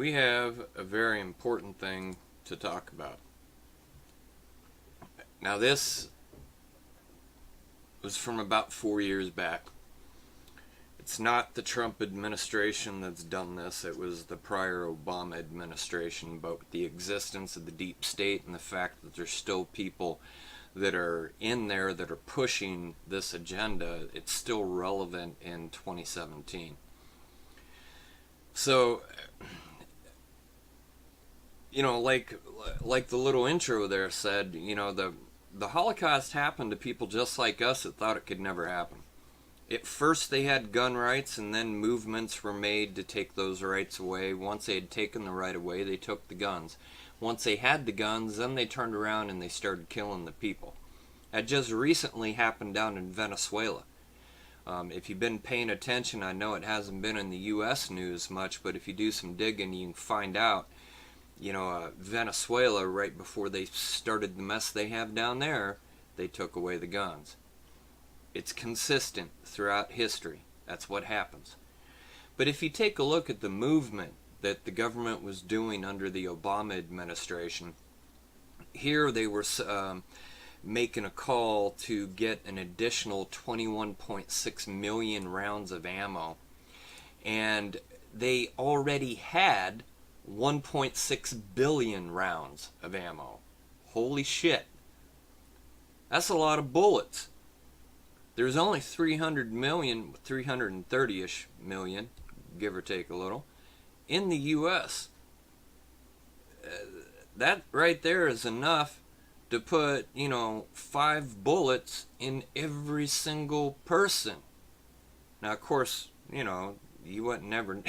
we have a very important thing to talk about. Now, this was from about 4 years back. It's not the Trump administration that's done this. It was the prior Obama administration. But with the existence of the deep state and the fact that there's still people that are in there that are pushing this agenda, it's still relevant in 2017. So, like the little intro there said, the Holocaust happened to people just like us that thought it could never happen. At first they had gun rights, and then movements were made to take those rights away. Once they had taken the right away, they took the guns. Once they had the guns, then they turned around and they started killing the people. That just recently happened down in Venezuela. If you've been paying attention, I know it hasn't been in the U.S. news much, but if you do some digging, you can find out, Venezuela, right before they started the mess they have down there, they took away the guns. It's consistent throughout history. That's what happens. But if you take a look at the movement that the government was doing under the Obama administration, here they were making a call to get an additional 21.6 million rounds of ammo. And they already had 1.6 billion rounds of ammo. Holy shit. That's a lot of bullets. There's only 330-ish million, give or take a little, in the U.S. That right there is enough to put, 5 bullets in every single person. Now, of course, you wouldn't never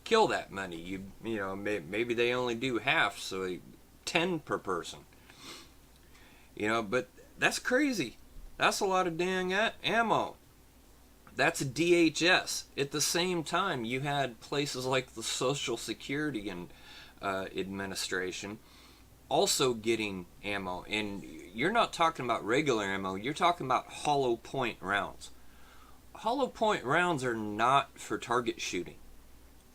kill that many. Maybe they only do half, so 10 per person. But that's crazy. That's a lot of dang ammo. That's a DHS. At the same time, you had places like the Social Security Administration also getting ammo. And you're not talking about regular ammo. You're talking about hollow point rounds. Hollow point rounds are not for target shooting.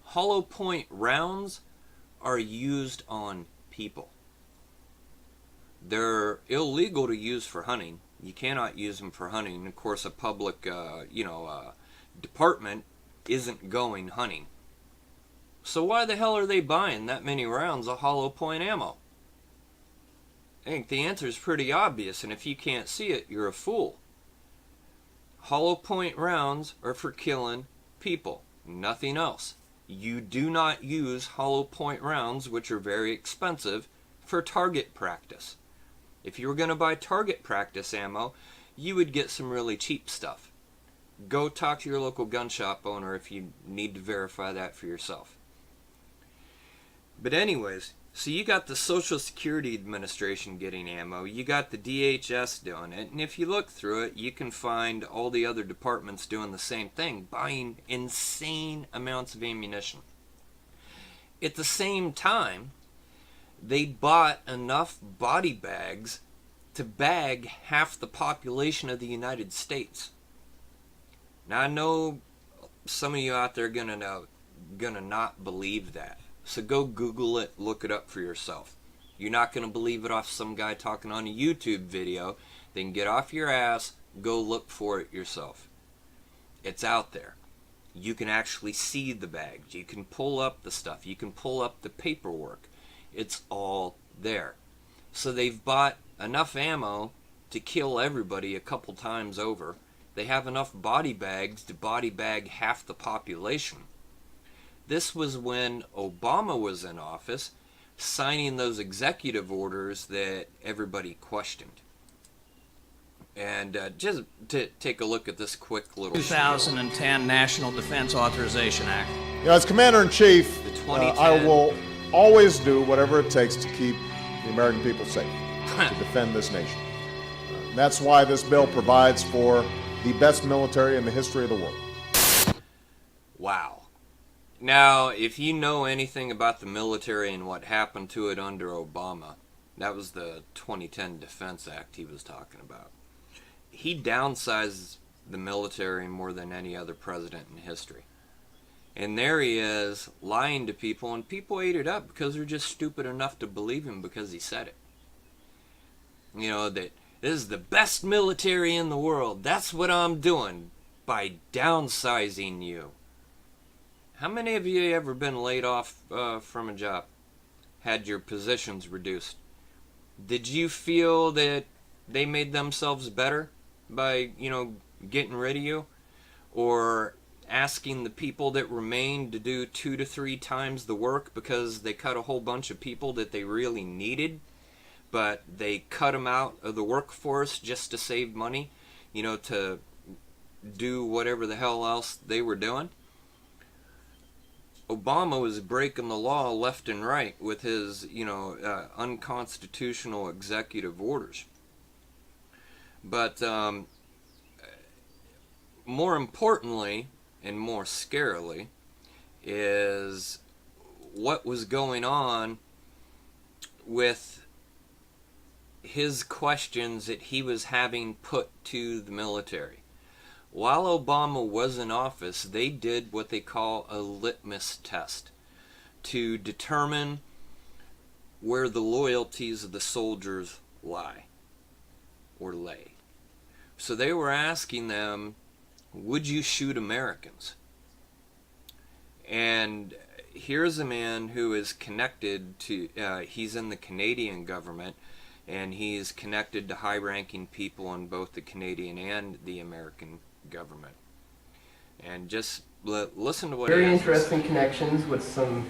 Hollow point rounds are used on people. They're illegal to use for hunting. You cannot use them for hunting. Of course, a public, department isn't going hunting. So why the hell are they buying that many rounds of hollow point ammo? I think the answer is pretty obvious, and if you can't see it, you're a fool. Hollow point rounds are for killing people, nothing else. You do not use hollow point rounds, which are very expensive, for target practice. If you were going to buy target practice ammo, you would get some really cheap stuff. Go talk to your local gun shop owner if you need to verify that for yourself. But anyways, so you got the Social Security Administration getting ammo, you got the DHS doing it, and if you look through it, you can find all the other departments doing the same thing, buying insane amounts of ammunition. At the same time, they bought enough body bags to bag half the population of the United States. Now, I know some of you out there are gonna not believe that. So go Google it, look it up for yourself. You're not going to believe it off some guy talking on a YouTube video. Then get off your ass, go look for it yourself. It's out there. You can actually see the bags. You can pull up the stuff. You can pull up the paperwork. It's all there. So they've bought enough ammo to kill everybody a couple times over. They have enough body bags to body bag half the population. This was when Obama was in office, signing those executive orders that everybody questioned. And just to take a look at this quick little 2010 National Defense Authorization Act. As Commander-in-Chief, The 2010 I will always do whatever it takes to keep the American people safe, to defend this nation. That's why this bill provides for the best military in the history of the world. Wow. Now, if you know anything about the military and what happened to it under Obama, that was the 2010 Defense Act he was talking about. He downsized the military more than any other president in history. And there he is, lying to people, and people ate it up because they're just stupid enough to believe him because he said it. You know, that this is the best military in the world. That's what I'm doing by downsizing you. How many of you ever been laid off from a job? Had your positions reduced? Did you feel that they made themselves better by, getting rid of you? Or asking the people that remained to do 2 to 3 times the work because they cut a whole bunch of people that they really needed, but they cut them out of the workforce just to save money, to do whatever the hell else they were doing? Obama was breaking the law left and right with his, unconstitutional executive orders. But more importantly, and more scarily, is what was going on with his questions that he was having put to the military. While Obama was in office, they did what they call a litmus test to determine where the loyalties of the soldiers lie or lay. So they were asking them, would you shoot Americans? And here's a man who is connected to, he's in the Canadian government, and he's connected to high-ranking people in both the Canadian and the American government. And just listen to what very interesting connections with some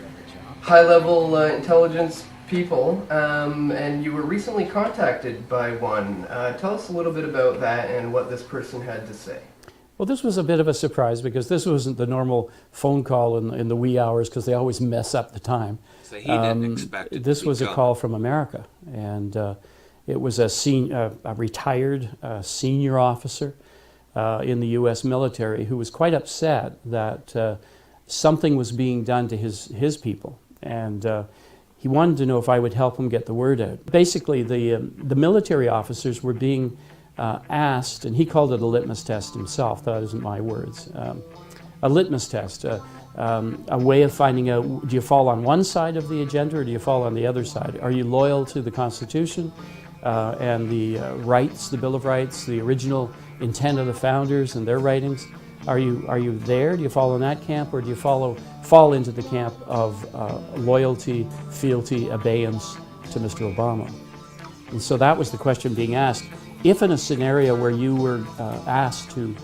high-level intelligence people, and you were recently contacted by one. Tell us a little bit about that and what this person had to say. Well, this was a bit of a surprise because this wasn't the normal phone call in the wee hours because they always mess up the time. So he didn't expect it. This was a call from America, and it was a retired senior officer in the U.S. military who was quite upset that something was being done to his people, and he wanted to know if I would help him get the word out. Basically, the military officers were being asked, and he called it a litmus test himself, that isn't my words, a litmus test, a way of finding out, do you fall on one side of the agenda or do you fall on the other side? Are you loyal to the Constitution and the rights, the Bill of Rights, the original intent of the founders and their writings? Are you there? Do you fall in that camp, or do you fall into the camp of loyalty, fealty, abeyance to Mr. Obama? And so that was the question being asked. If in a scenario where you were asked to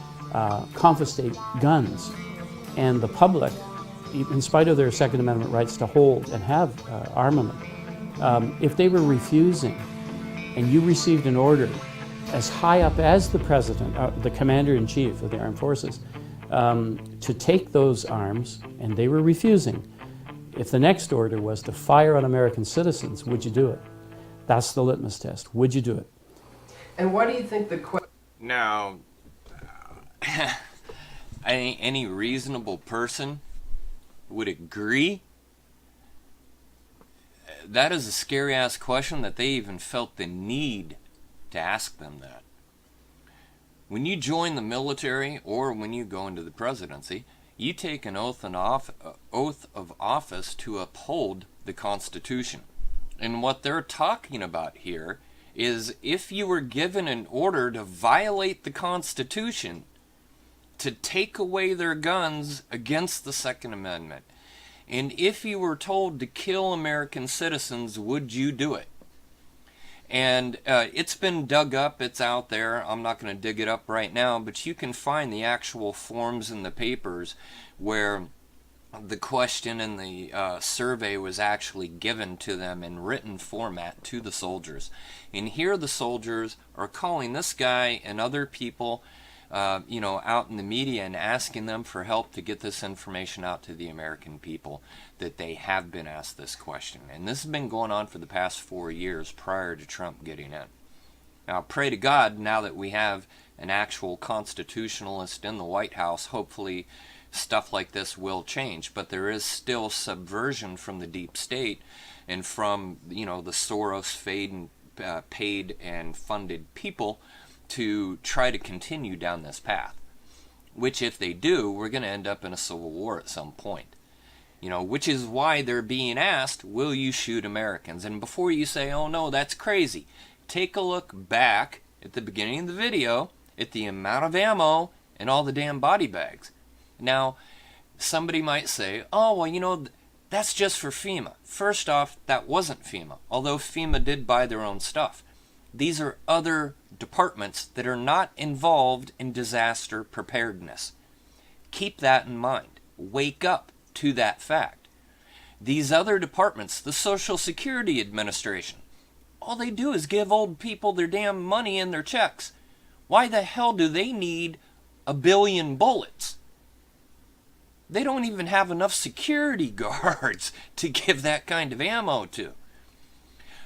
confiscate guns, and the public, in spite of their Second Amendment rights to hold and have armament, if they were refusing, and you received an order as high up as the president, the commander-in-chief of the armed forces, to take those arms, and they were refusing, if the next order was to fire on American citizens, would you do it? That's the litmus test. Would you do it? And why do you think the Now, any reasonable person would agree that is a scary-ass question that they even felt the need to ask them that. When you join the military or when you go into the presidency, you take an oath of office to uphold the Constitution. And what they're talking about here is if you were given an order to violate the Constitution, to take away their guns against the Second Amendment, and if you were told to kill American citizens, would you do it? And it's been dug up, it's out there. I'm not going to dig it up right now, but you can find the actual forms in the papers where the question and the survey was actually given to them in written format to the soldiers. And here the soldiers are calling this guy and other people out in the media and asking them for help to get this information out to the American people, that they have been asked this question. And this has been going on for the past 4 years prior to Trump getting in. Now, pray to God, now that we have an actual constitutionalist in the White House, hopefully stuff like this will change. But there is still subversion from the deep state and from, the Soros paid and funded people to try to continue down this path. which if they do, we're going to end up in a civil war at some point. Which is why they're being asked, will you shoot Americans? And before you say, oh no, that's crazy, take a look back at the beginning of the video at the amount of ammo and all the damn body bags. Now, somebody might say, oh, well, that's just for FEMA. First off, that wasn't FEMA, although FEMA did buy their own stuff. These are other departments that are not involved in disaster preparedness. Keep that in mind. Wake up to that fact. These other departments, the Social Security Administration, all they do is give old people their damn money and their checks. Why the hell do they need 1 billion bullets? They don't even have enough security guards to give that kind of ammo to.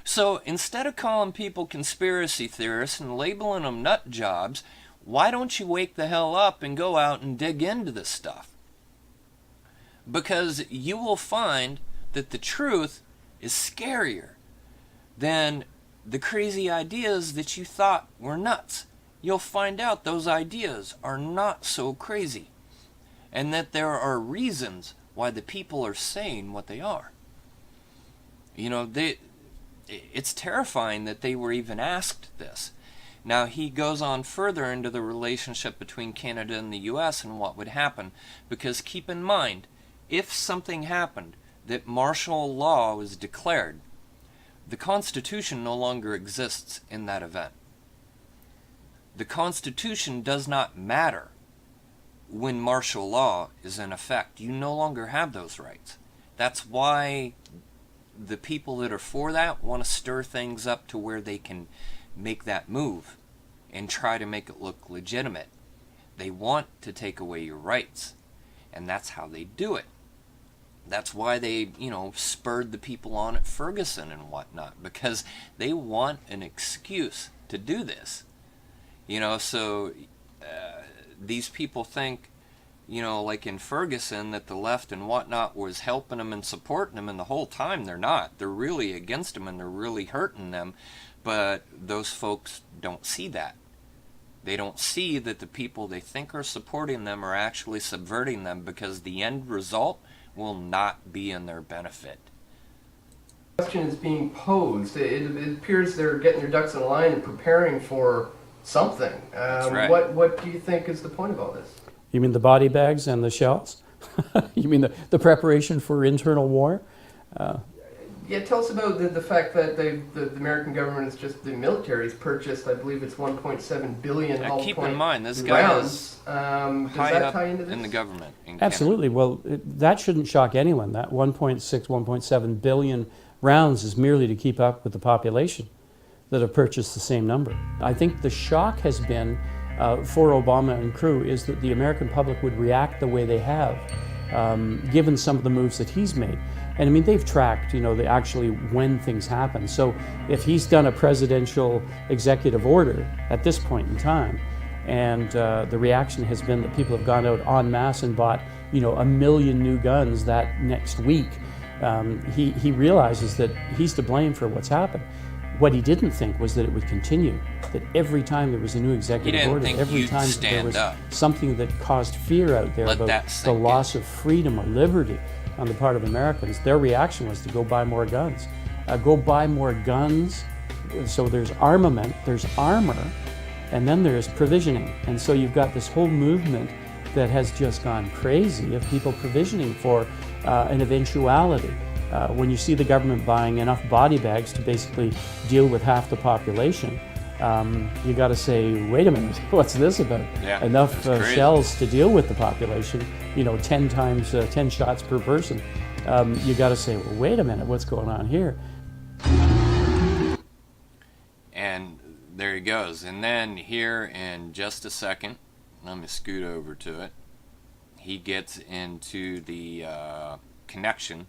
So instead of calling people conspiracy theorists and labeling them nut jobs, why don't you wake the hell up and go out and dig into this stuff? Because you will find that the truth is scarier than the crazy ideas that you thought were nuts. You'll find out those ideas are not so crazy, and that there are reasons why the people are saying what they are. It's terrifying that they were even asked this. Now, he goes on further into the relationship between Canada and the U.S. and what would happen, because keep in mind, if something happened that martial law was declared, the Constitution no longer exists in that event. The Constitution does not matter when martial law is in effect. You no longer have those rights. That's why the people that are for that want to stir things up to where they can make that move and try to make it look legitimate. They want to take away your rights, and that's how they do it. That's why they, spurred the people on at Ferguson and whatnot, because they want an excuse to do this. So these people think, like in Ferguson, that the left and whatnot was helping them and supporting them, and the whole time they're not. They're really against them, and they're really hurting them, but those folks don't see that. They don't see that the people they think are supporting them are actually subverting them, because the end result will not be in their benefit. The question is being posed. It appears they're getting their ducks in a line and preparing for something. That's right. What do you think is the point of all this? You mean the body bags and the shells? You mean the preparation for internal war? Yeah, tell us about the fact that the American government is the military's purchased, I believe it's 1.7 billion. Now, keep in mind, this guy is does high that up tie into this? in the government. In Absolutely. Well, that shouldn't shock anyone. That 1.7 billion rounds is merely to keep up with the population that have purchased the same number. I think the shock has been, for Obama and crew, is that the American public would react the way they have, given some of the moves that he's made. And I mean, they've tracked, actually when things happen. So if he's done a presidential executive order at this point in time, and the reaction has been that people have gone out en masse and bought, 1 million new guns that next week, he realizes that he's to blame for what's happened. What he didn't think was that it would continue, that every time there was a new executive order, every time there was something that caused fear out there about the loss of freedom or liberty on the part of Americans, their reaction was to go buy more guns. Go buy more guns, so there's armament, there's armor, and then there's provisioning. And so you've got this whole movement that has just gone crazy of people provisioning for an eventuality. When you see the government buying enough body bags to basically deal with half the population, you got to say, wait a minute, what's this about? Yeah, enough shells to deal with the population, 10 times 10 shots per person. You got to say, well, wait a minute, what's going on here? And there he goes. And then here in just a second, let me scoot over to it, he gets into the connection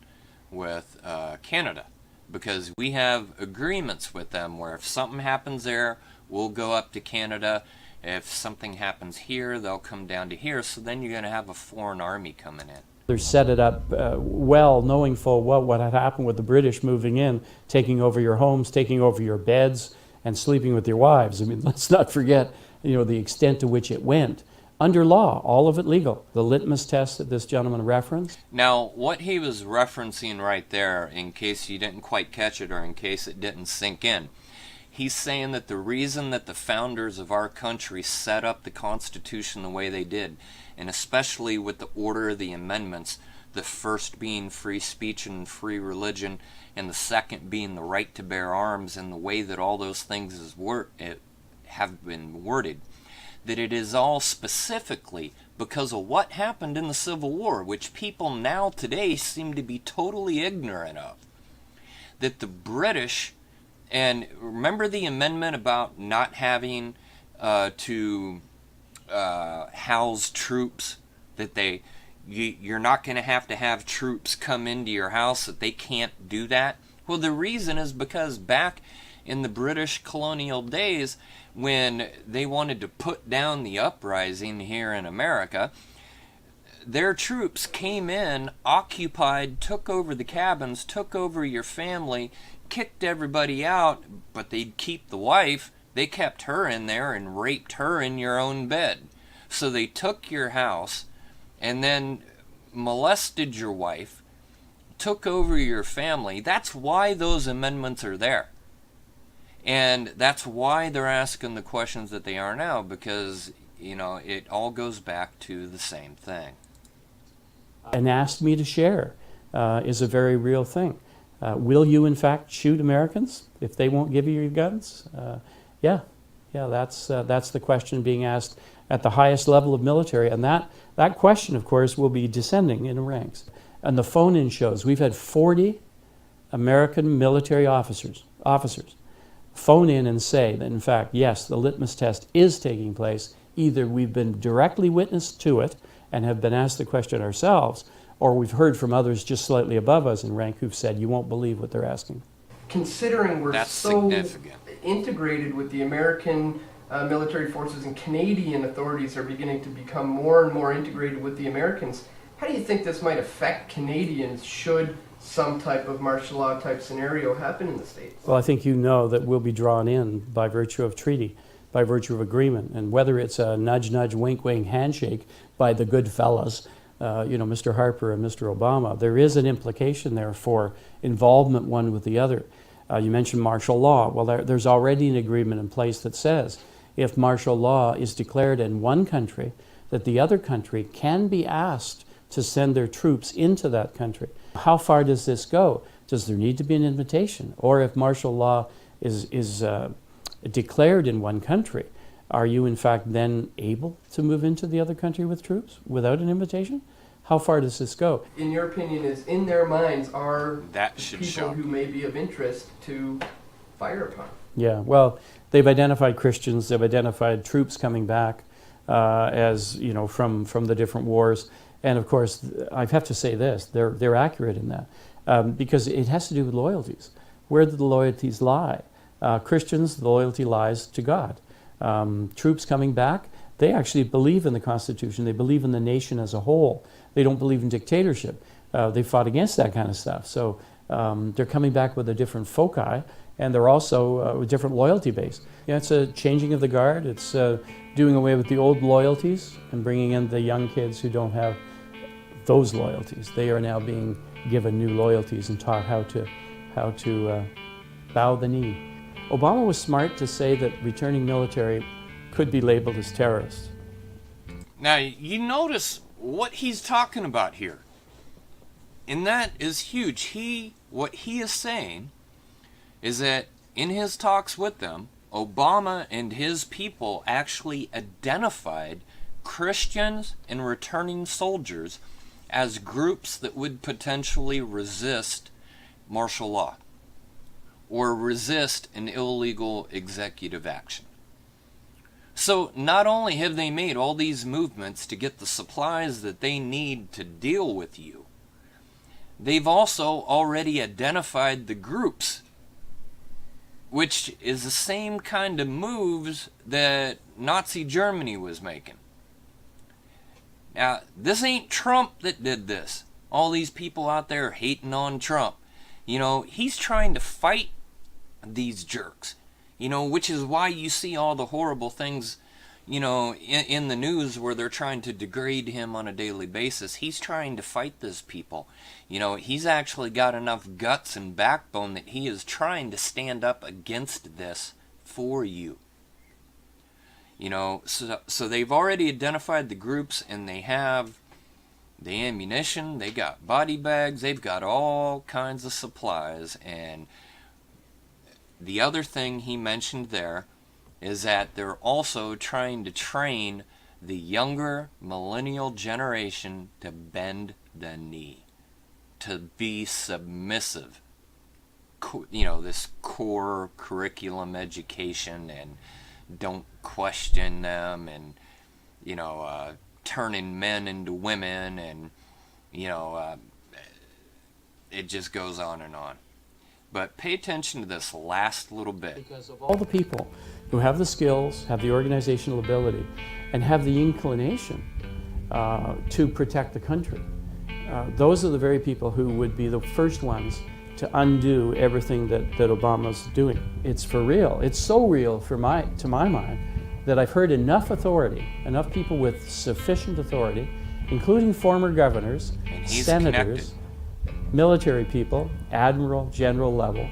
with Canada, because we have agreements with them where if something happens there, we'll go up to Canada. If something happens here, they'll come down to here. So then you're going to have a foreign army coming in. They set it up well, knowing full well what had happened with the British moving in, taking over your homes, taking over your beds, and sleeping with your wives. I mean, let's not forget, the extent to which it went under law, all of it legal. The litmus test that this gentleman referenced. Now, what he was referencing right there, in case you didn't quite catch it or in case it didn't sink in, he's saying that the reason that the founders of our country set up the Constitution the way they did, and especially with the order of the amendments, the first being free speech and free religion, and the second being the right to bear arms, and the way that all those things have been worded, that it is all specifically because of what happened in the Civil War, which people now today seem to be totally ignorant of. That the British, and remember the amendment about not having to house troops, that you're not going to have troops come into your house, that they can't do that? Well, the reason is because back in the British colonial days, when they wanted to put down the uprising here in America, their troops came in, occupied, took over the cabins, took over your family, kicked everybody out, but they'd keep the wife. They kept her in there and raped her in your own bed. So they took your house and then molested your wife, took over your family. That's why those amendments are there. And that's why they're asking the questions that they are now, because, it all goes back to the same thing. And asked me to share is a very real thing. Will you, in fact, shoot Americans if they won't give you your guns? Yeah, that's the question being asked at the highest level of military. And that question, of course, will be descending in the ranks. And the phone-in shows we've had 40 American military officers phone in and say that, in fact, yes, the litmus test is taking place. Either we've been directly witness to it and have been asked the question ourselves, or we've heard from others just slightly above us in rank who've said, you won't believe what they're asking. Considering we're That's so significant. integrated with the American military forces, and Canadian authorities are beginning to become more and more integrated with the Americans, how do you think this might affect Canadians should some type of martial law type scenario happen in the States? Well, I think you know that we'll be drawn in by virtue of treaty, by virtue of agreement, and whether it's a nudge, nudge, wink, wink handshake by the good fellas, Mr. Harper and Mr. Obama, there is an implication there for involvement one with the other. You mentioned martial law. Well, there's already an agreement in place that says if martial law is declared in one country, that the other country can be asked to send their troops into that country. How far does this go? Does there need to be an invitation? Or if martial law is declared in one country, are you in fact then able to move into the other country with troops without an invitation? How far does this go? In your opinion, is in their minds are That should people show. who may be of interest to fire upon? Yeah, well, they've identified Christians, they've identified troops coming back as, from the different wars. And of course, I have to say this, they're accurate in that, because it has to do with loyalties. Where do the loyalties lie? Christians, the loyalty lies to God. Troops coming back, they actually believe in the Constitution. They believe in the nation as a whole. They don't believe in dictatorship. They fought against that kind of stuff. So they're coming back with a different foci, and they're also a different loyalty base. Yeah, it's a changing of the guard. It's doing away with the old loyalties and bringing in the young kids who don't have those loyalties. They are now being given new loyalties and taught how to bow the knee. Obama was smart to say that returning military could be labeled as terrorists. Now, you notice what he's talking about here. And that is huge. What he is saying is that in his talks with them, Obama and his people actually identified Christians and returning soldiers as groups that would potentially resist martial law or resist an illegal executive action. So not only have they made all these movements to get the supplies that they need to deal with you, they've also already identified the groups, which is the same kind of moves that Nazi Germany was making. Now, this ain't Trump that did this. All these people out there hating on Trump. He's trying to fight these jerks. Which is why you see all the horrible things, in the news where they're trying to degrade him on a daily basis, he's trying to fight these people. He's actually got enough guts and backbone that he is trying to stand up against this for you. So they've already identified the groups, and they have the ammunition, they got body bags, they've got all kinds of supplies. And the other thing he mentioned there is that they're also trying to train the younger millennial generation to bend the knee, to be submissive. This core curriculum education, and don't question them, and turning men into women, and it just goes on and on. But pay attention to this last little bit. Because of all the people who have the skills, have the organizational ability, and have the inclination to protect the country, those are the very people who would be the first ones to undo everything that Obama's doing. It's for real. It's so real to my mind, that I've heard enough authority, enough people with sufficient authority, including former governors, senators, military people, admiral, general level,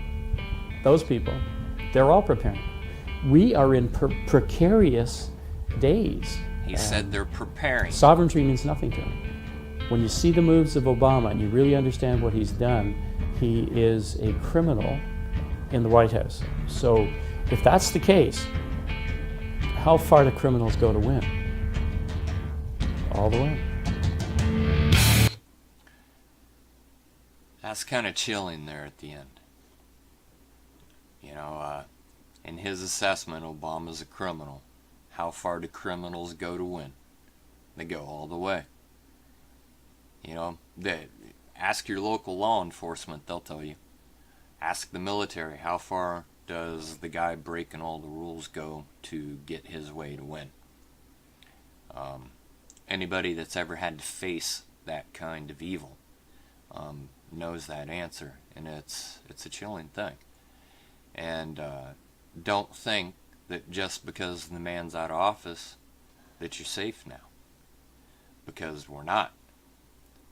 those people, they're all preparing. We are in precarious days. He said they're preparing. Sovereignty means nothing to him. When you see the moves of Obama and you really understand what he's done, he is a criminal in the White House. So if that's the case, how far do criminals go to win? All the way. That's kind of chilling there at the end. In his assessment, Obama's a criminal. How far do criminals go to win? They go all the way. Ask your local law enforcement, they'll tell you. Ask the military, how far does the guy breaking all the rules go to get his way to win? Anybody that's ever had to face that kind of evil knows that answer, and it's a chilling thing. And don't think that just because the man's out of office that you're safe now, because we're not.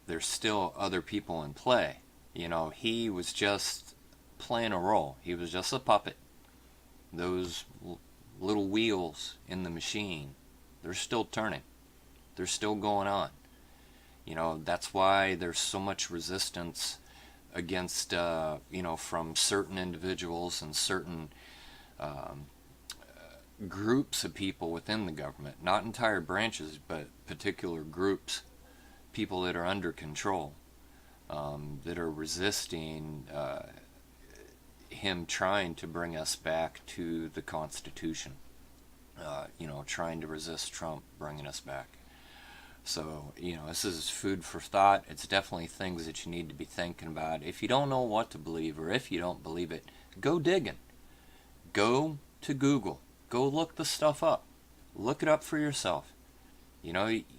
There's still other people in play. He was just playing a role. He was just a puppet. Those little wheels in the machine, they're still turning. They're still going on. That's why there's so much resistance against, from certain individuals and certain groups of people within the government. Not entire branches, but particular groups. People that are under control, that are resisting him trying to bring us back to the Constitution, trying to resist Trump bringing us back. So, this is food for thought. It's definitely things that you need to be thinking about. If you don't know what to believe, or if you don't believe it, go digging. Go to Google. Go look the stuff up. Look it up for yourself. You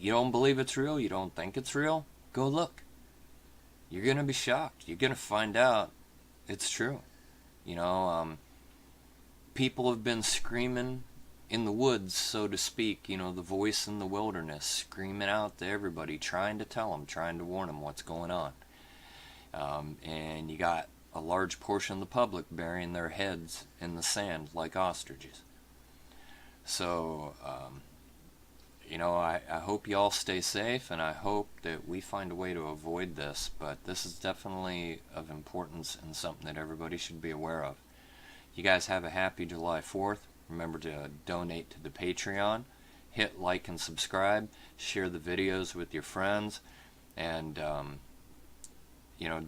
don't believe it's real, you don't think it's real, go look. You're going to be shocked. You're going to find out it's true. People have been screaming in the woods, so to speak, the voice in the wilderness, screaming out to everybody, trying to tell them, trying to warn them what's going on. And you got a large portion of the public burying their heads in the sand like ostriches. So, I hope you all stay safe, and I hope that we find a way to avoid this, but this is definitely of importance and something that everybody should be aware of. You guys have a happy July 4th. Remember to donate to the Patreon, hit like and subscribe, share the videos with your friends, and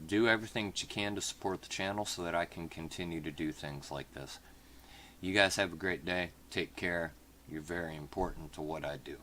do everything that you can to support the channel so that I can continue to do things like this. You guys have a great day. Take care. You're very important to what I do.